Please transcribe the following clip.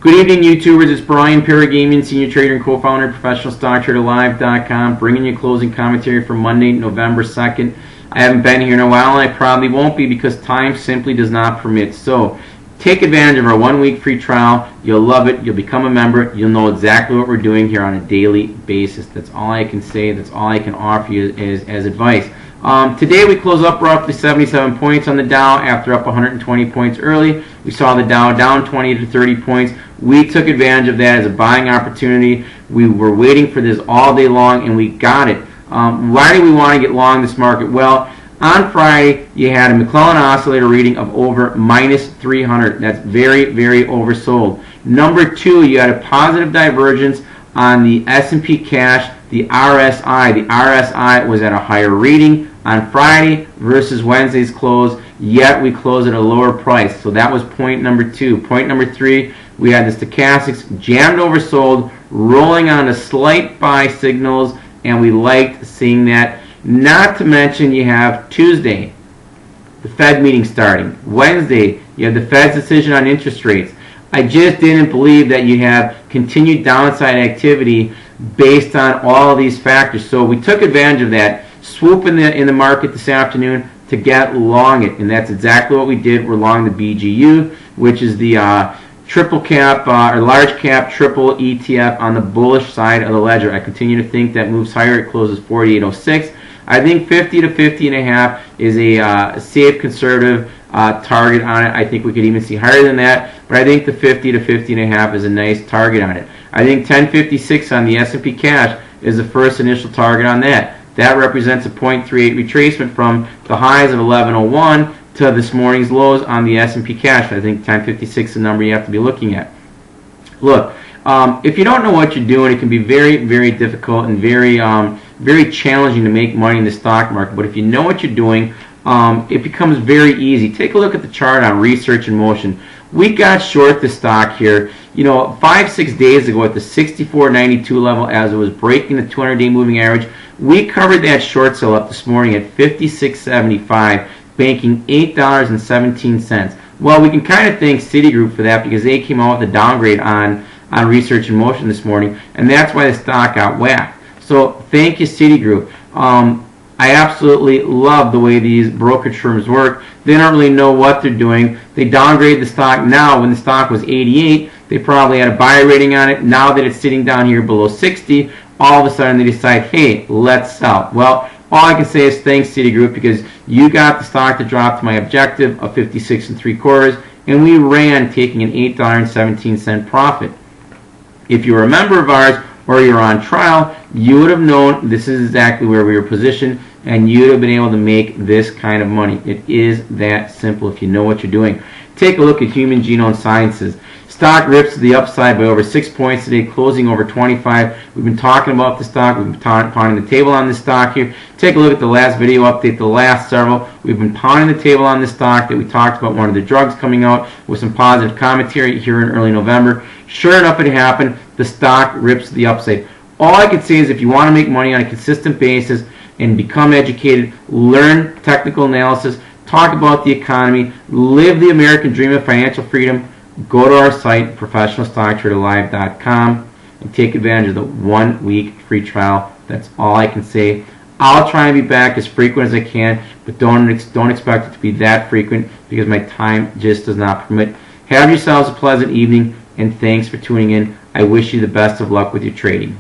Good evening, YouTubers. It's Brian Paragamian, Senior Trader and Co-Founder of ProfessionalStockTraderLive.com, bringing you closing commentary for Monday, November 2nd. I haven't been here in a while, and I probably won't be because time simply does not permit. So, take advantage of our 1-week free trial. You'll love it. You'll become a member. You'll know exactly what we're doing here on a daily basis. That's all I can say. That's all I can offer you as advice. Today we close up roughly 77 points on the Dow after up 120 points early. We saw the Dow down 20 to 30 points. We took advantage of that as a buying opportunity. We were waiting for this all day long, and we got it. Why do we want to get long this market? Well, on Friday, you had a McClellan oscillator reading of over minus 300. That's very, very oversold. Number two, you had a positive divergence on the S&P cash, the RSI. The RSI was at a higher reading on Friday versus Wednesday's close, yet we closed at a lower price. So that was point number two. Point number three, we had the stochastics jammed oversold, rolling on to slight buy signals, and we liked seeing that. Not to mention you have Tuesday, the Fed meeting starting. Wednesday, you have the Fed's decision on interest rates. I just didn't believe that you have continued downside activity based on all of these factors. So we took advantage of that, swoop in the market this afternoon to get long it, and that's exactly what we did. We're long the BGU, which is the triple cap or large cap triple ETF on the bullish side of the ledger. I continue to think that moves higher. It closes 48.06. I think 50 to 50.5 is a safe conservative target on it. I think we could even see higher than that, but I think the 50 to 50.5 is a nice target on it. I think 1056 on the S&P cash is the first initial target on that. That represents a 0.38 retracement from the highs of 1101 to this morning's lows on the S&P cash. I think 1056 is the number you have to be looking at. Look, if you don't know what you're doing, it can be very, very difficult and very, very challenging to make money in the stock market. But if you know what you're doing, it becomes very easy. Take a look at the chart on Research in Motion. We got short the stock here, 5-6 days ago at the 64.92 level as it was breaking the 200-day moving average. We covered that short sell up this morning at 56.75, banking $8.17. Well, we can kind of thank Citigroup for that because they came out with a downgrade on Research in Motion this morning, and that's why the stock got whacked. So thank you, Citigroup. I absolutely love the way these brokerage firms work. They don't really know what they're doing. They downgrade the stock now. When the stock was 88, they probably had a buy rating on it. Now that it's sitting down here below 60, all of a sudden they decide, hey, let's sell. Well, all I can say is thanks, Citigroup, because you got the stock to drop to my objective of 56 3/4, and we ran taking an $8.17 profit. If you're a member of ours or you're on trial, you would have known this is exactly where we were positioned, and you would have been able to make this kind of money. It is that simple if you know what you're doing. Take a look at Human Genome Sciences. Stock rips to the upside by over 6 points today, closing over 25. We've been talking about the stock. We've been pounding the table on this stock here. Take a look at the last video update, the last several. We've been pounding the table on this stock that we talked about one of the drugs coming out with some positive commentary here in early November. Sure enough, it happened. The stock rips to the upside. All I can say is if you want to make money on a consistent basis and become educated, learn technical analysis, talk about the economy, live the American dream of financial freedom, go to our site, ProfessionalStockTraderLive.com, and take advantage of the 1-week free trial. That's all I can say. I'll try and be back as frequent as I can, but don't expect it to be that frequent because my time just does not permit. Have yourselves a pleasant evening, and thanks for tuning in. I wish you the best of luck with your trading.